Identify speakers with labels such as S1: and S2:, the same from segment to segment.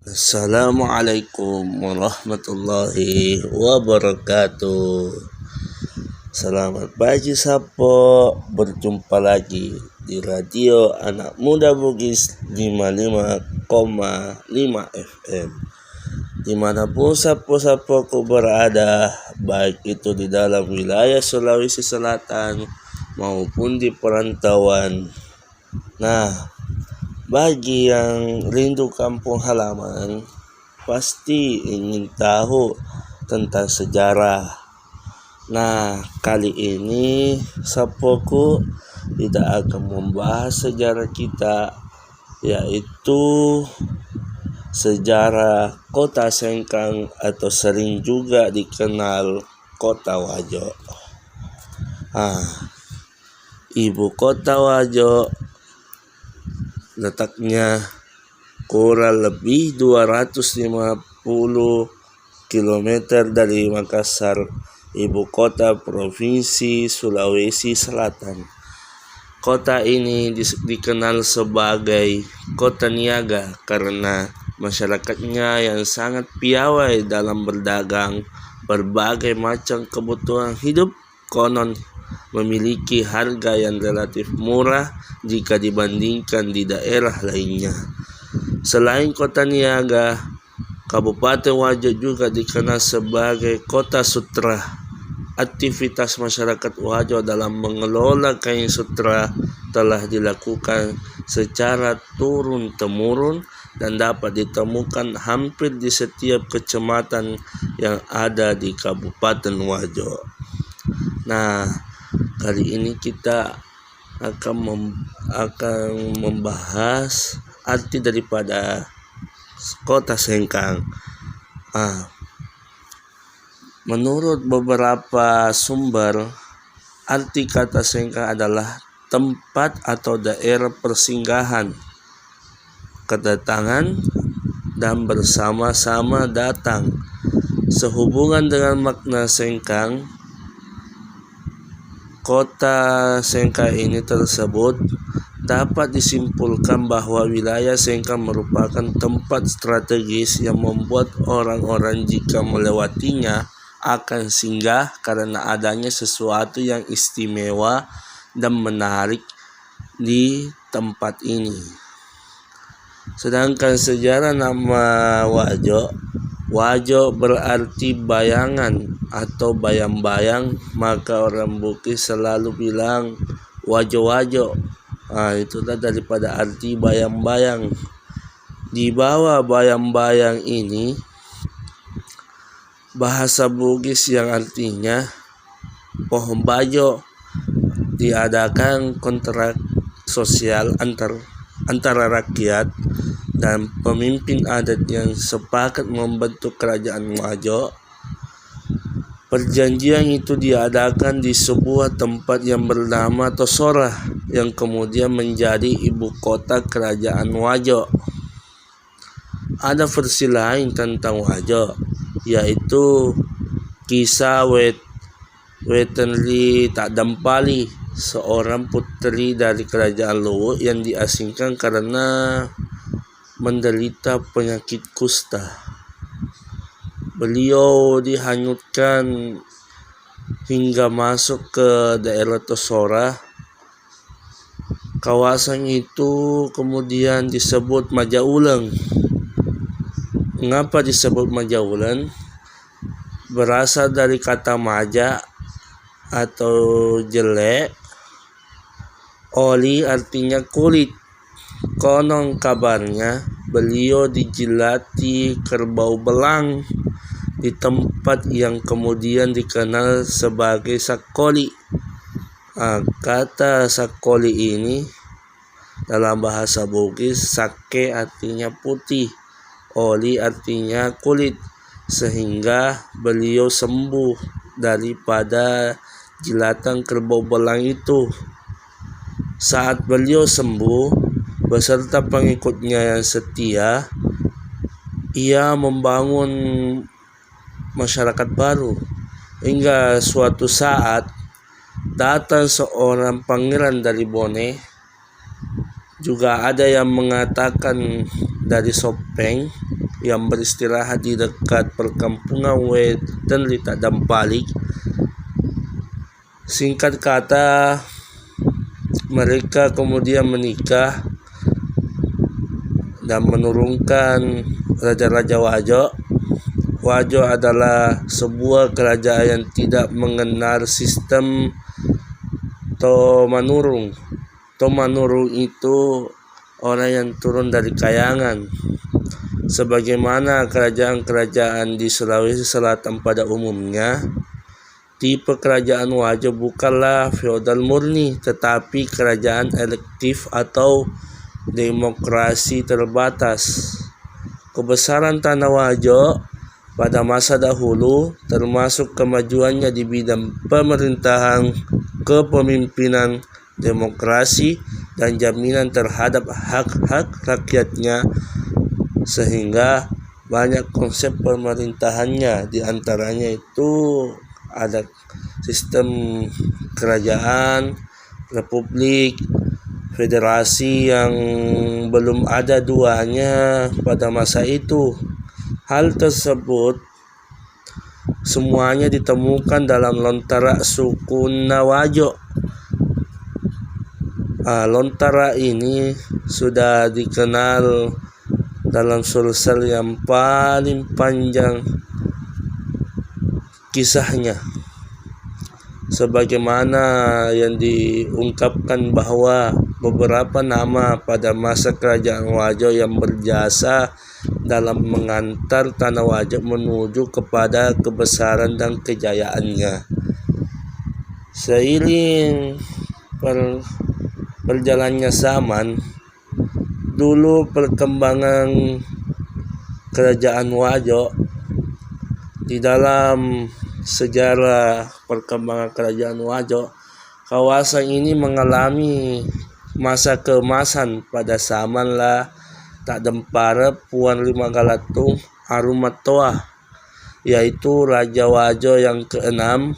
S1: Assalamualaikum warahmatullahi wabarakatuh. Selamat pagi Sapo, berjumpa lagi di radio Anak Muda Bugis 55,5 FM. Dimanapun Sapo-sapoku berada, baik itu di dalam wilayah Sulawesi Selatan maupun di perantauan. Nah, bagi yang rindu kampung halaman, pasti ingin tahu tentang sejarah. Nah, kali ini Sapoku tidak akan membahas sejarah kita, yaitu sejarah Kota Sengkang atau sering juga dikenal Kota Wajo. Ibu kota Wajo letaknya kurang lebih 250 km dari Makassar, ibu kota provinsi Sulawesi Selatan. Kota ini dikenal sebagai kota niaga karena masyarakatnya yang sangat piawai dalam berdagang berbagai macam kebutuhan hidup, konon memiliki harga yang relatif murah jika dibandingkan di daerah lainnya. Selain kota niaga, Kabupaten Wajo juga dikenal sebagai kota sutra. Aktivitas masyarakat Wajo dalam mengelola kain sutra telah dilakukan secara turun-temurun dan dapat ditemukan hampir di setiap kecamatan yang ada di Kabupaten Wajo. Nah, kali ini kita akan membahas arti daripada Kota Sengkang. Menurut beberapa sumber, arti kata Sengkang adalah tempat atau daerah persinggahan, kedatangan, dan bersama-sama datang. Sehubungan dengan makna Sengkang, Kota Sengkang ini tersebut dapat disimpulkan bahwa wilayah Sengkang merupakan tempat strategis yang membuat orang-orang jika melewatinya akan singgah karena adanya sesuatu yang istimewa dan menarik di tempat ini. Sedangkan sejarah nama Wajo berarti bayangan atau bayang-bayang, maka orang Bugis selalu bilang Wajo-wajo. Itulah daripada arti bayang-bayang. Di bawah bayang-bayang ini bahasa Bugis yang artinya pohon bajo, diadakan kontrak sosial antara rakyat dan pemimpin adat yang sepakat membentuk kerajaan Wajo. Perjanjian itu diadakan di sebuah tempat yang bernama Tosora yang kemudian menjadi ibu kota kerajaan Wajo. Ada versi lain tentang Wajo, yaitu kisah Wetenli Takdampali, seorang putri dari kerajaan Luwu yang diasingkan karena menderita penyakit kusta. Beliau dihanyutkan hingga masuk ke daerah Tosora. Kawasan itu kemudian disebut Majaulang. Mengapa disebut Majaulang? Berasal dari kata maja atau jelek. Oli artinya kulit. Konon kabarnya beliau dijilati kerbau belang di tempat yang kemudian dikenal sebagai Sakoli. Kata Sakoli ini dalam bahasa Bugis, sake artinya putih, oli artinya kulit, sehingga beliau sembuh daripada jilatan kerbau belang itu. Saat beliau sembuh beserta pengikutnya yang setia, ia membangun masyarakat baru. Hingga suatu saat datang seorang pangeran dari Bone, juga ada yang mengatakan dari Sopeng, yang beristirahat di dekat perkampungan Wetan Lita Dampalik. Singkat kata, mereka kemudian menikah dan menurunkan Raja-Raja Wajo. Wajo adalah sebuah kerajaan yang tidak mengenal sistem Tomanurung. Tomanurung itu orang yang turun dari kayangan. Sebagaimana kerajaan-kerajaan di Sulawesi Selatan pada umumnya, tipe kerajaan Wajo bukanlah feodal murni, tetapi kerajaan elektif atau demokrasi terbatas. Kebesaran tanah Wajo pada masa dahulu, termasuk kemajuannya di bidang pemerintahan, kepemimpinan, demokrasi, dan jaminan terhadap hak-hak rakyatnya, sehingga banyak konsep pemerintahannya. Di antaranya itu ada sistem kerajaan, republik, federasi yang belum ada duanya pada masa itu. Hal tersebut semuanya ditemukan dalam Lontara Sukuna Wajo. Lontara ini sudah dikenal dalam Sulsel yang paling panjang kisahnya, sebagaimana yang diungkapkan bahwa beberapa nama pada masa kerajaan Wajo yang berjasa dalam mengantar tanah Wajo menuju kepada kebesaran dan kejayaannya. Seiring berjalannya zaman, dulu perkembangan kerajaan Wajo di dalam sejarah perkembangan kerajaan Wajo, kawasan ini mengalami masa keemasan pada zaman lah tak dempara Puan Lima Galatung Arumatoa, yaitu Raja Wajo yang ke-6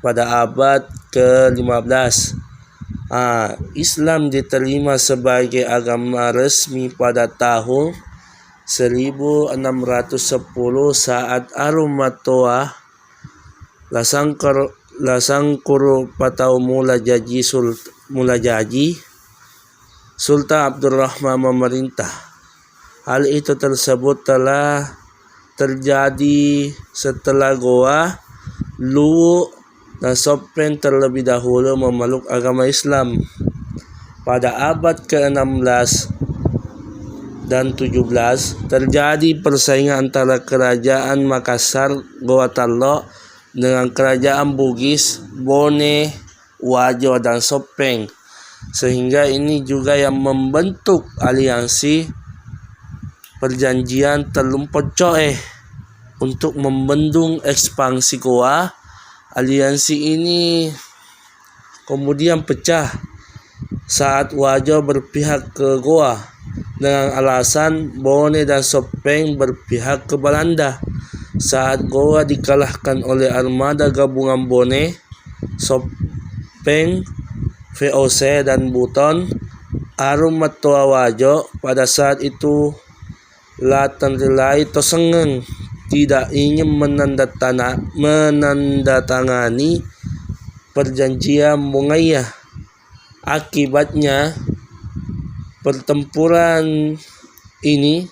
S1: pada abad ke-15. Islam diterima sebagai agama resmi pada tahun 1610 saat Arumatoa Lasangkuru Patau mula jaji Sultan Abdurrahman memerintah. Hal itu tersebut telah terjadi setelah Goa, Luwu, dan Sopeng terlebih dahulu memeluk agama Islam. Pada abad ke-16 dan 17 terjadi persaingan antara kerajaan Makassar Gorontalo dengan kerajaan Bugis, Bone, Wajo, dan Sopeng, sehingga ini juga yang membentuk aliansi perjanjian Telumpocoe untuk membendung ekspansi Goa. Aliansi ini kemudian pecah saat Wajo berpihak ke Goa dengan alasan Bone dan Sopeng berpihak ke Belanda. Saat Goa dikalahkan oleh armada gabungan Bone, Sopeng, VOC, dan Buton, Arumatoa Wajo pada saat itu Latanrilai Tosengeng tidak ingin menandatangani perjanjian Bungaya. Akibatnya pertempuran ini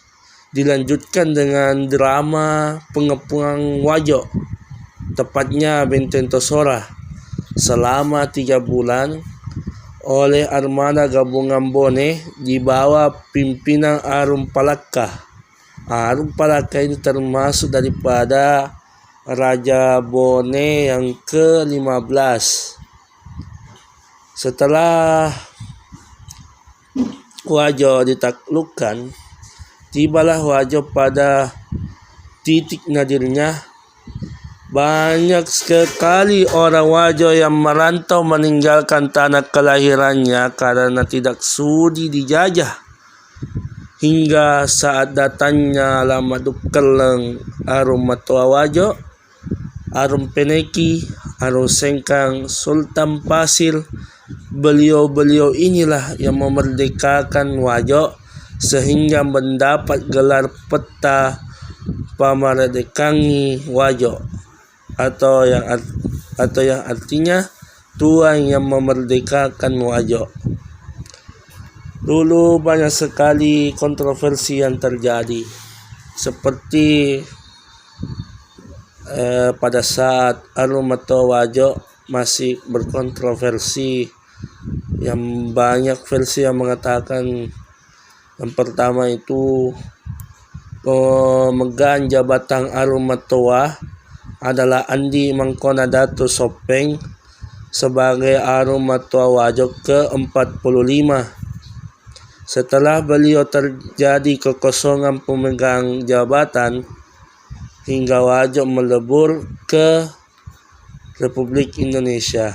S1: dilanjutkan dengan drama pengepungan Wajo, tepatnya Benteng Tosora, selama 3 bulan oleh armada gabungan Bone di bawah pimpinan Arum Palaka. Arum Palaka ini termasuk daripada Raja Bone yang ke-15. Setelah Wajo ditaklukkan, tibalah Wajo pada titik nadirnya. Banyak sekali orang Wajo yang merantau meninggalkan tanah kelahirannya karena tidak sudi dijajah. Hingga saat datangnya Lamaduk Keleng Arumatoa Wajo, Arum Peneki, Arum Sengkang, Sultan Pasir, beliau-beliau inilah yang memerdekakan Wajo sehingga mendapat gelar peta Pamardekani Wajo atau yang artinya Tuan yang memerdekakan Wajo. Dulu banyak sekali kontroversi yang terjadi, seperti pada saat Arumato Wajo masih berkontroversi, yang banyak versi yang mengatakan yang pertama itu pemegang jabatan Arumatoa adalah Andi Mangkona Dato Sopeng sebagai Arumatoa Wajo ke-45. Setelah beliau terjadi kekosongan pemegang jabatan hingga Wajo melebur ke Republik Indonesia.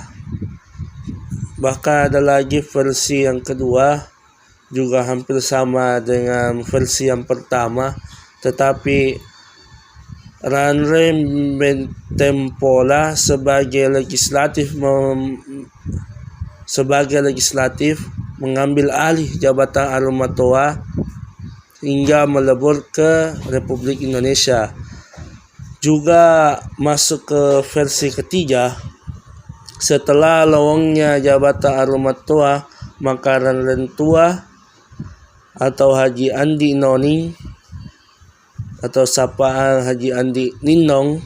S1: Bahkan ada lagi versi yang kedua, juga hampir sama dengan versi yang pertama, tetapi Ranre Bentempola sebagai legislatif mengambil alih jabatan Arumatoa hingga melebur ke Republik Indonesia. Juga masuk ke versi ketiga, setelah lowongnya jabatan Arumatoa, maka Ranre Tua atau Haji Andi Noning atau sapaan Haji Andi Ninong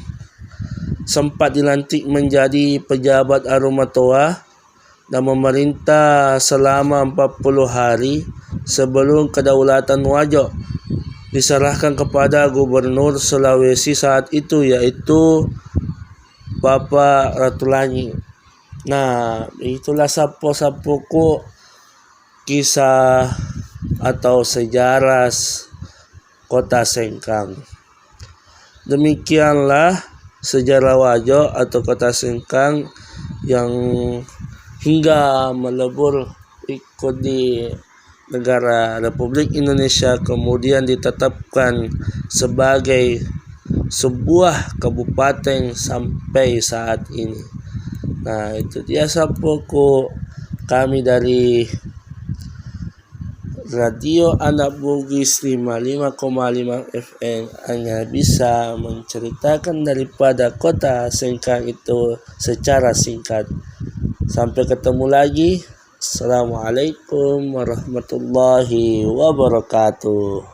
S1: sempat dilantik menjadi pejabat Arumatoa dan memerintah selama 40 hari sebelum kedaulatan Wajo diserahkan kepada Gubernur Sulawesi saat itu, yaitu Bapak Ratulangi. Nah, itulah sapo-sapoku kisah atau sejarah Kota Sengkang. Demikianlah sejarah Wajo atau Kota Sengkang yang hingga melebur ikut di negara Republik Indonesia, kemudian ditetapkan sebagai sebuah kabupaten sampai saat ini. Nah, itu dia sapoku kami dari Radio Anak Bugis 55,5 FM hanya bisa menceritakan daripada Kota Sengkang itu secara singkat. Sampai ketemu lagi. Assalamualaikum warahmatullahi wabarakatuh.